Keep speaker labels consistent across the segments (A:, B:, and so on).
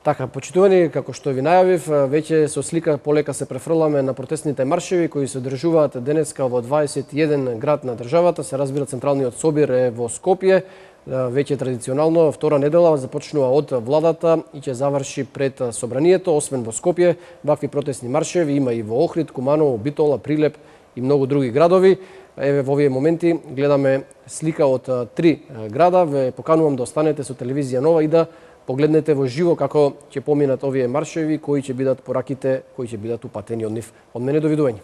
A: Така, почитувани, како што ви најавив, веќе со слика полека се префрламе на протестните маршеви кои се одржуваат денеска во 21 град на државата. Се разбира, централниот собир е во Скопје. Веќе традиционално втора недела започнува од владата и ќе заврши пред собранието. Освен во Скопје, вакви протестни маршеви има и во Охрид, Куманово, Битола, Прилеп и многу други градови. Еве во овие моменти гледаме слика од 3 града. Ве поканувам да останете со телевизија Нова и да погледнете во живо како ќе поминат овие маршеви, кои ќе бидат пораките, кои ќе бидат упатени од нив. Од мене довидување.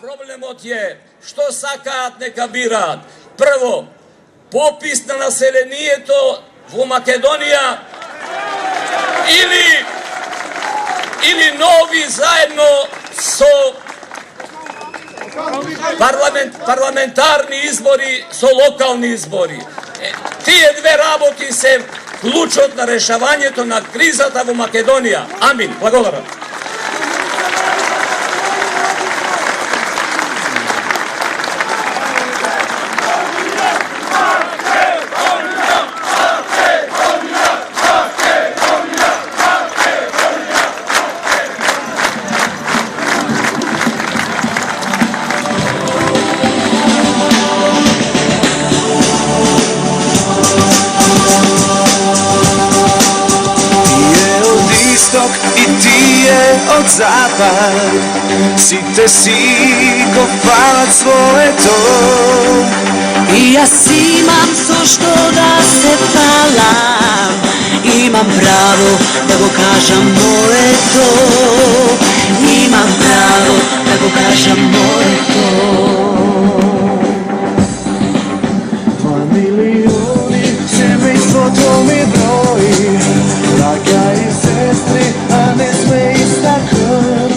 B: Problemot je što sakaat neka birat. Prvo, popis na naseljenije to u Makedonija ili novi zajedno so parlamentarni izbori, so lokalni izbori. Tije dve raboti se ključot na rešavanje to na krizata u Makedonija. Amin. Blagodaram.
C: I ti je od zapad, site si kopalac svoje to.
D: I ja imam to što da se palam, imam pravo da go kažem moje to. Imam pravo da go kažem moje to.
C: 2 milioni semejstvo to mi broji, braća i sestri, a ne sme ista krv.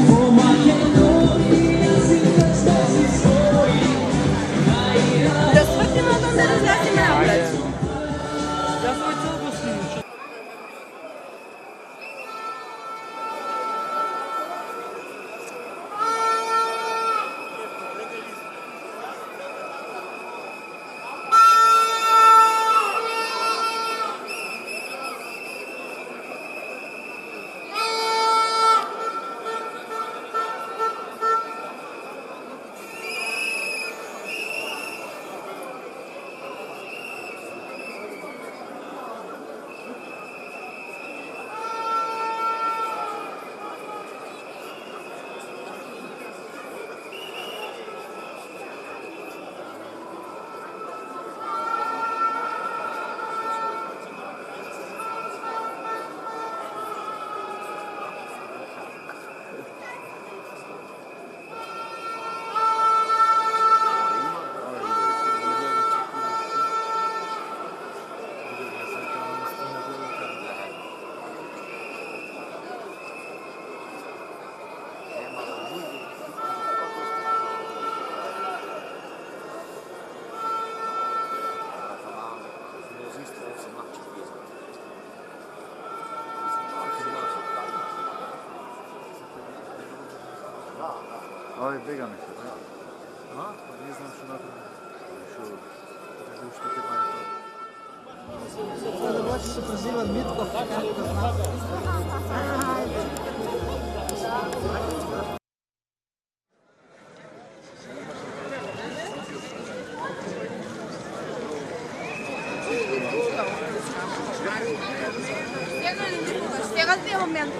C: U Makedoniji jezika što si svoji.
E: Da shvatimo onda da razglasimo napred.
F: Ja svoj celko snimuću.
G: Ali bega mi se, da? A? Pa nije znam što napravim. Što? Tako što te bavim to.
F: Da hoćeš se prozivat Mitko, kako zna.
E: Сега в момент.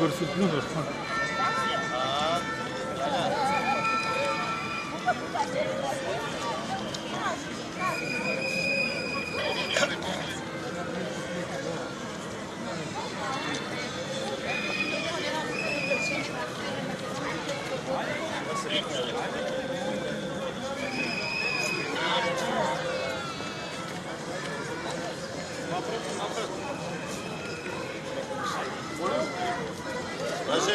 G: Gor su pljunuo. Znači,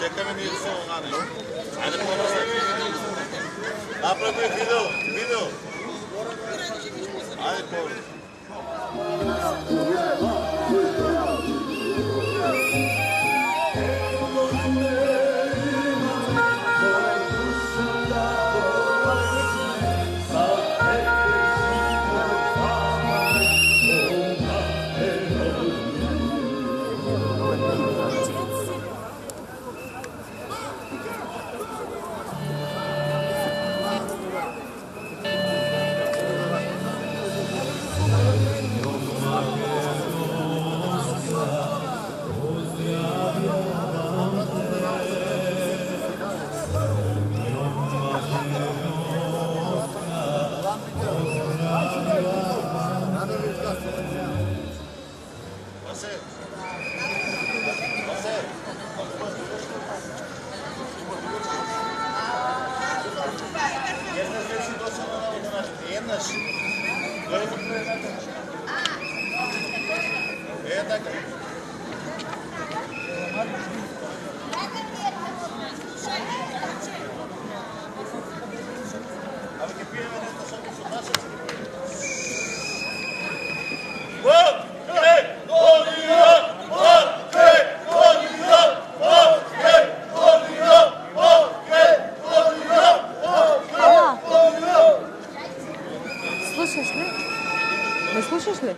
G: čekаме ние да се огане. Айде по-назад. Направо е видео. Айде по-назад.
E: Слушаш ли? Не слушаш ли?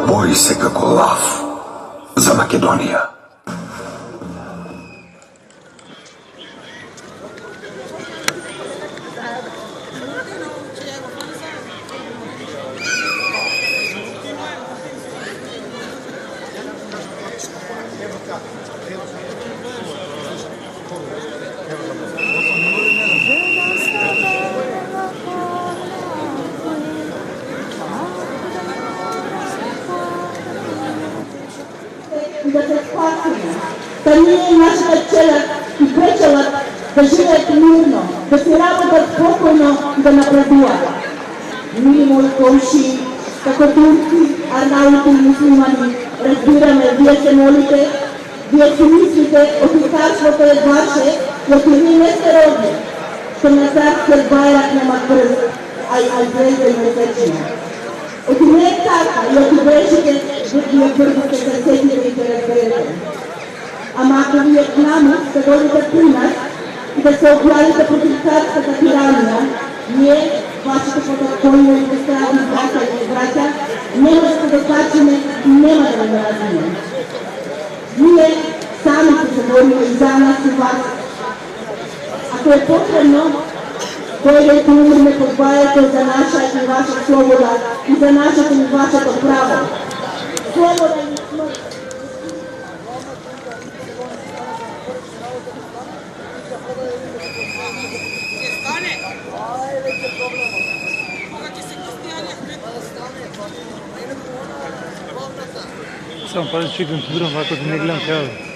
H: Boji se kako lav za Makedonija.
I: The
E: искрено. Да ние нашата челят и пречелът да живеят мирно, да си работят спокойно и да напредуват. Ние, мои комши, како турци, арнаути и муслимани, разбираме, вие се молите, вие си мислите, офицарството е ваше, защото вие не сте родни, što na carskoj bajrak nema krst, a i zvezdajmo večno. Oti ne taka, i oti bežite, dio brzo se setite i se razberete. Ама ако вие к нам ще дойдете при нас и да се обявите против царската тирания, ние, вашите фотоколни и безстрадни братя, няма да се докачаме и няма да ви разумем. Ние сами ще се борим и за нас и вас. Ако е потребно, дойдете и умрне под боето за наша и ваша свобода и за нашето и вашето право. Свобода и смърт.
F: Samo pazi, če konturam, ovako da ne gledam kaj.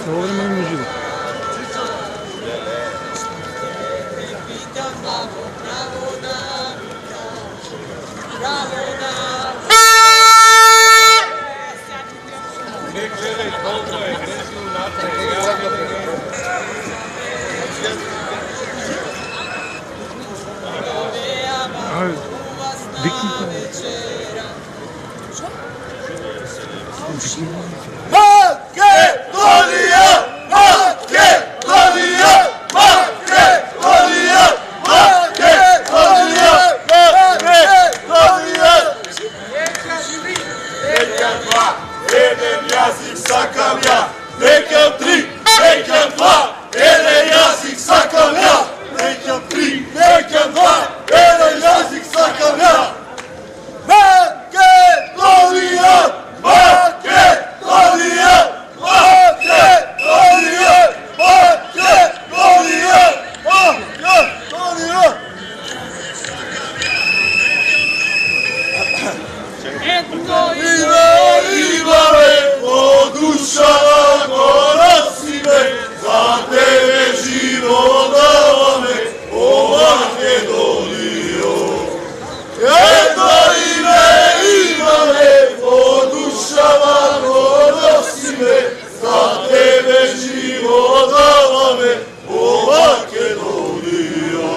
F: Ovo vreme ima život.
C: Makedonija! Makedonija! Makedonija! Makedonija! Makedonija! Nekam dva, jedan jazik sakam ja. Nekam tri, nekam dva, jedan jazik sakam ja. Nekam tri, nekam dva, jedan jazik sakam ja. Makedonija! Makedonija! Makedonija! Makedonija! Makedonija! Imame, podušava nosi me, za tebe život dava me, o Makedonijo. Jedno ime imame, podušava nosi me, za tebe život dava me, o Makedonijo.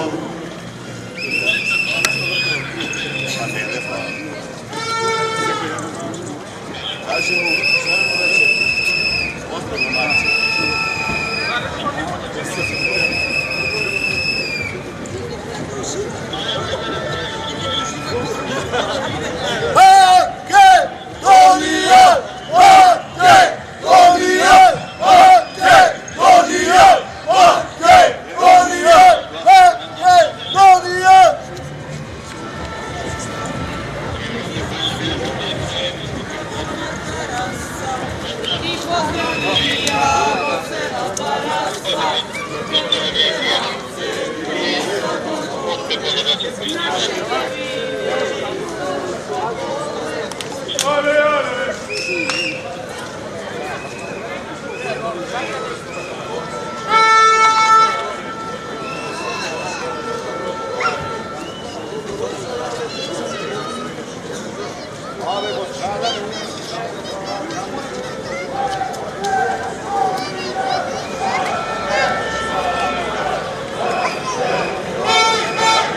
C: Makedonija! Makedonija! Makedonija! Makedonija! Makedonija! Allez!